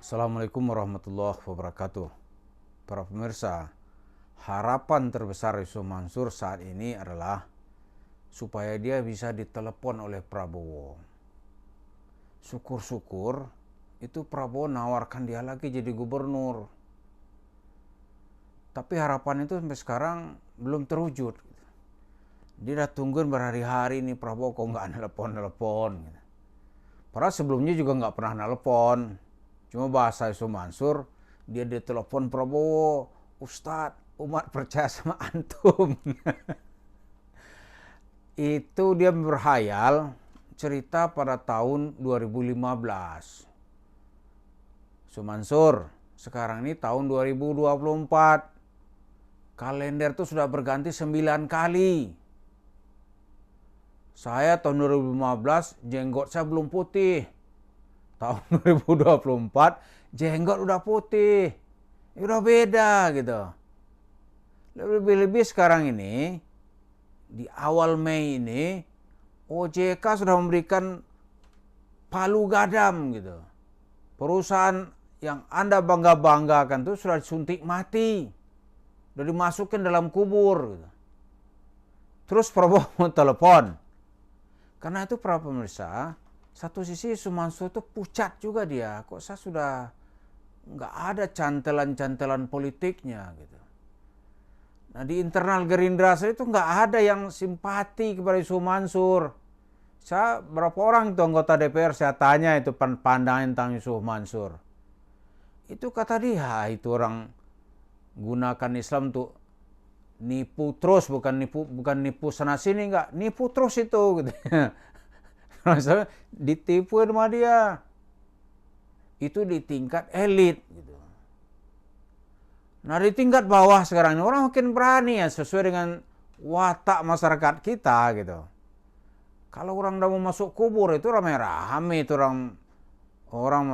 Assalamualaikum warahmatullahi wabarakatuh. Para pemirsa, harapan terbesar Yusuf Mansur saat ini adalah supaya dia bisa ditelepon oleh Prabowo. Syukur-syukur itu Prabowo nawarkan dia lagi jadi gubernur. Tapi harapan itu sampai sekarang belum terwujud. Dia udah tungguin berhari-hari nih Prabowo kok nggak nelpon. Padahal sebelumnya juga nggak pernah nelpon. Cuma bahasa Yusuf Mansur, dia ditelepon Prabowo, Ustadz, umat percaya sama antum. Itu dia berhayal cerita pada tahun 2015. Yusuf Mansur, sekarang ini tahun 2024. Kalender itu sudah berganti 9 kali. Saya tahun 2015 jenggot saya belum putih. Tahun 2024 jenggot udah putih. Udah beda gitu. Lebih-lebih sekarang ini di awal Mei ini OJK sudah memberikan palu gadam gitu. Perusahaan yang Anda bangga-banggakan itu sudah disuntik mati. Sudah dimasukin dalam kubur gitu. Terus Prabowo mau telepon. Karena itu para pemirsa, satu sisi Yusuf Mansur itu pucat juga dia. Kok saya sudah nggak ada cantelan-cantelan politiknya gitu. Nah di internal Gerindra saya itu nggak ada yang simpati kepada Yusuf Mansur. Saya berapa orang itu anggota DPR saya tanya itu pandangan tentang Yusuf Mansur. Itu kata dia itu orang gunakan Islam untuk nipu terus, bukan nipu sana sini, enggak, nipu terus itu gitu. Ditipu sama dia. Itu di tingkat elit gitu. Nah di tingkat bawah sekarang ini orang makin berani ya sesuai dengan watak masyarakat kita gitu. Kalau orang udah mau masuk kubur itu rame-rame itu orang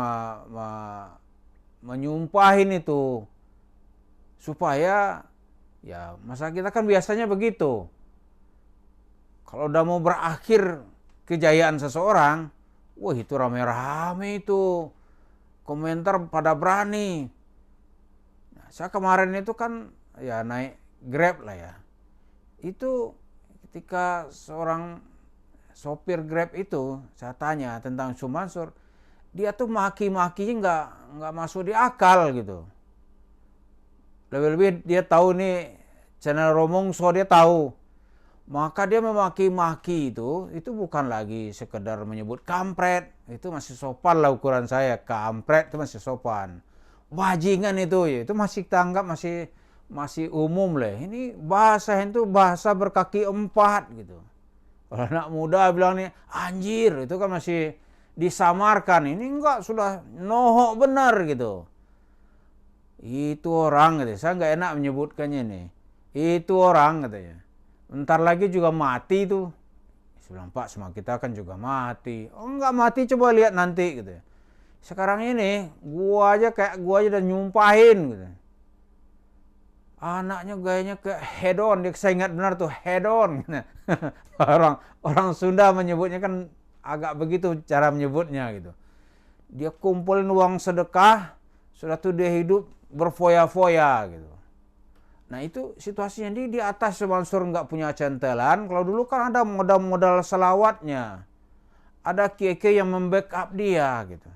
menyumpahin itu supaya ya masa kita kan biasanya begitu. Kalau udah mau berakhir kejayaan seseorang, wah itu rame-rame itu. Komentar pada berani. Nah, saya kemarin itu kan ya naik Grab lah ya. Itu ketika seorang sopir Grab itu saya tanya tentang Yusuf Mansur, dia tuh maki-makinya nggak masuk di akal gitu. Lebih-lebih dia tahu nih channel Romongso dia tahu. Maka dia memaki-maki itu bukan lagi sekedar menyebut kampret. Itu masih sopan lah ukuran saya. Kampret itu masih sopan. Bajingan itu masih kita anggap masih umum lah. Ini bahasa itu bahasa berkaki 4 gitu. Kalau anak muda bilang nih anjir itu kan masih disamarkan. Ini enggak sudah nohok benar gitu. Itu orang gitu. Saya nggak enak menyebutkannya nih. Itu orang katanya. Ntar lagi juga mati tuh. Saya bilang, Pak, sama kita kan juga mati. Oh enggak mati, coba lihat nanti gitu. Sekarang ini gua aja udah nyumpahin gitu. Anaknya gayanya kayak head on, saya ingat benar tuh head on. Orang Sunda menyebutnya kan agak begitu cara menyebutnya gitu. Dia kumpulin uang sedekah, sudah tuh dia hidup berfoya-foya gitu. Nah itu situasinya di atas Mansur nggak punya centelan. Kalau dulu kan ada modal-modal selawatnya. Ada kiai-kiai yang membackup dia gitu.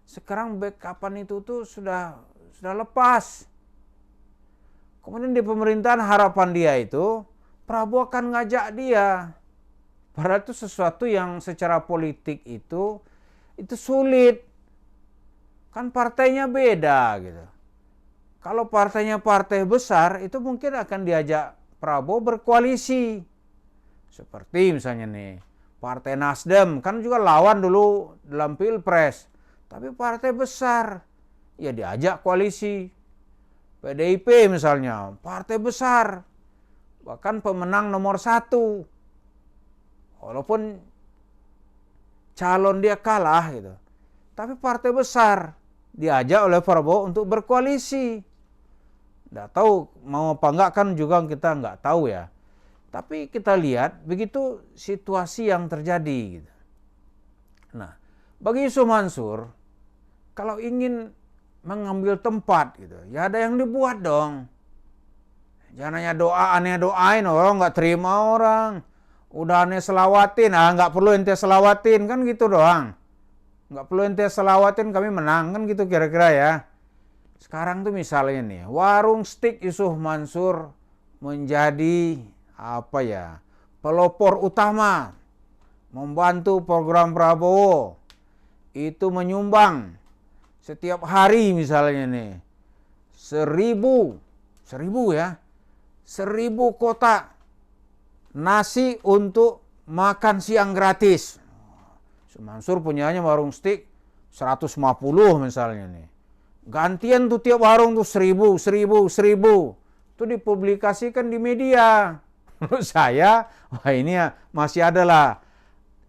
Sekarang backupan itu tuh sudah lepas. Kemudian di pemerintahan harapan dia itu Prabowo akan ngajak dia. Padahal itu sesuatu yang secara politik itu sulit. Kan partainya beda gitu. Kalau partainya partai besar, itu mungkin akan diajak Prabowo berkoalisi. Seperti misalnya nih, Partai Nasdem, kan juga lawan dulu dalam Pilpres. Tapi partai besar, ya diajak koalisi. PDIP misalnya, partai besar. Bahkan pemenang nomor 1. Walaupun calon dia kalah gitu. Tapi partai besar, diajak oleh Prabowo untuk berkoalisi. Nggak tahu mau apa enggak kan juga kita nggak tahu ya. Tapi kita lihat begitu situasi yang terjadi. Gitu. Nah, bagi Yusuf Mansur, kalau ingin mengambil tempat gitu. Ya ada yang dibuat dong. Jangan hanya doa, aneh doain, orang nggak terima orang. Udah aneh selawatin, nggak perlu ente selawatin, kan gitu doang. Nggak perlu ente selawatin, kami menang, kan gitu kira-kira ya. Sekarang tuh misalnya nih, warung steak Yusuf Mansur menjadi pelopor utama, membantu program Prabowo, itu menyumbang setiap hari misalnya nih, 1000 kotak nasi untuk makan siang gratis. Mansur punyanya warung steak 150 misalnya nih. Gantian tuh tiap warung tuh 1000. Itu dipublikasikan di media. Menurut saya, wah ini ya masih adalah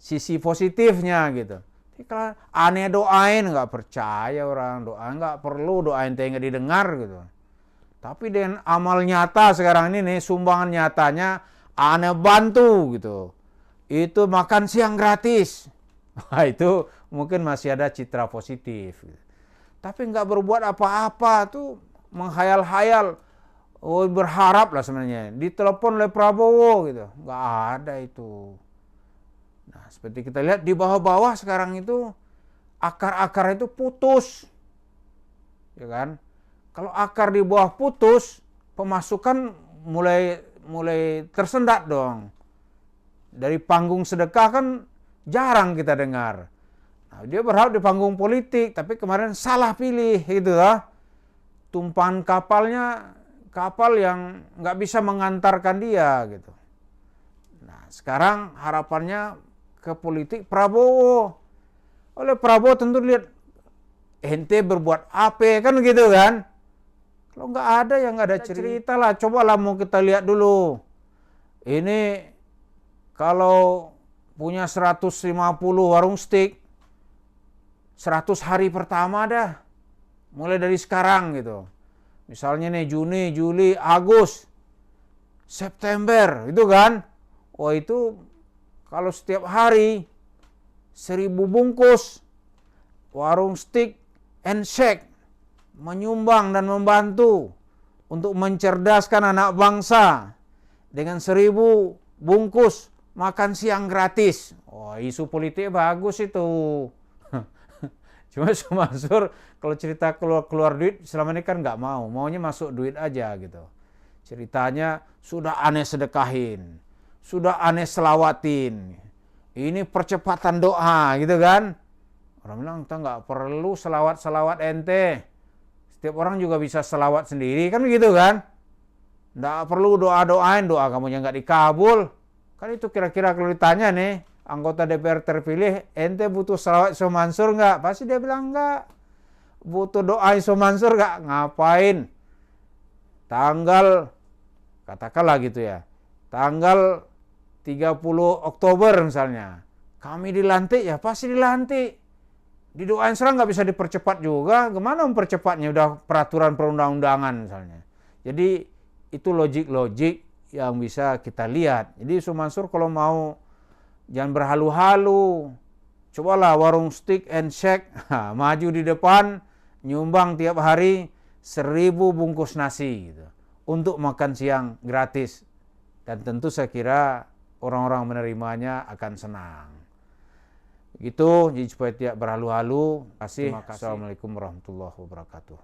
sisi positifnya gitu. Tapi kalau aneh doain, nggak percaya orang. Doa nggak perlu, doain nggak didengar gitu. Tapi dengan amal nyata sekarang ini nih, sumbangan nyatanya aneh bantu gitu. Itu makan siang gratis. Wah itu mungkin masih ada citra positif. Gitu. Tapi nggak berbuat apa-apa tuh menghayal-hayal. Oh berharap lah sebenarnya. Ditelepon oleh Prabowo gitu. Nggak ada itu. Nah seperti kita lihat di bawah-bawah sekarang itu akar-akar itu putus. Ya kan? Kalau akar di bawah putus, pemasukan mulai tersendat dong. Dari panggung sedekah kan jarang kita dengar. Nah, dia berharap di panggung politik, tapi kemarin salah pilih gitu lah. Tumpahan kapalnya kapal yang nggak bisa mengantarkan dia gitu. Nah, sekarang harapannya ke politik Prabowo. Oleh Prabowo tentu lihat ente berbuat apa kan gitu kan. Kalau nggak ada ya nggak ada cerita lah. Cobalah mau kita lihat dulu. Ini kalau punya 150 warung steak, 100 hari pertama dah. Mulai dari sekarang gitu. Misalnya nih Juni, Juli, Agustus, September itu kan. Oh itu kalau setiap hari 1000 bungkus warung steak and shake menyumbang dan membantu untuk mencerdaskan anak bangsa dengan 1000 bungkus makan siang gratis. Oh, isu politik bagus itu. Cuma Mansur kalau cerita keluar duit selama ini kan nggak mau. Maunya masuk duit aja gitu. Ceritanya sudah aneh sedekahin. Sudah aneh selawatin. Ini percepatan doa gitu kan. Orang bilang kita nggak perlu selawat ente. Setiap orang juga bisa selawat sendiri kan begitu kan. Nggak perlu doa-doain, doa kamu yang nggak dikabul. Kan itu kira-kira kalau ditanya nih, anggota DPR terpilih, ente butuh selawat Yusuf Mansur nggak? Pasti dia bilang nggak. Butuh doa Yusuf Mansur nggak? Ngapain? Katakanlah gitu ya, tanggal 30 Oktober misalnya, kami dilantik ya pasti dilantik. Didoain serang nggak bisa dipercepat juga, gimana mempercepatnya udah peraturan perundang-undangan misalnya. Jadi itu logik-logik yang bisa kita lihat. Jadi Yusuf Mansur kalau mau jangan berhalu-halu. Cobalah warung steak and shake, maju di depan, nyumbang tiap hari 1000 bungkus nasi gitu, untuk makan siang gratis. Dan tentu saya kira orang-orang menerimanya akan senang. Begitu, jadi supaya tidak berhalu-halu. Terima kasih. Assalamualaikum warahmatullahi wabarakatuh.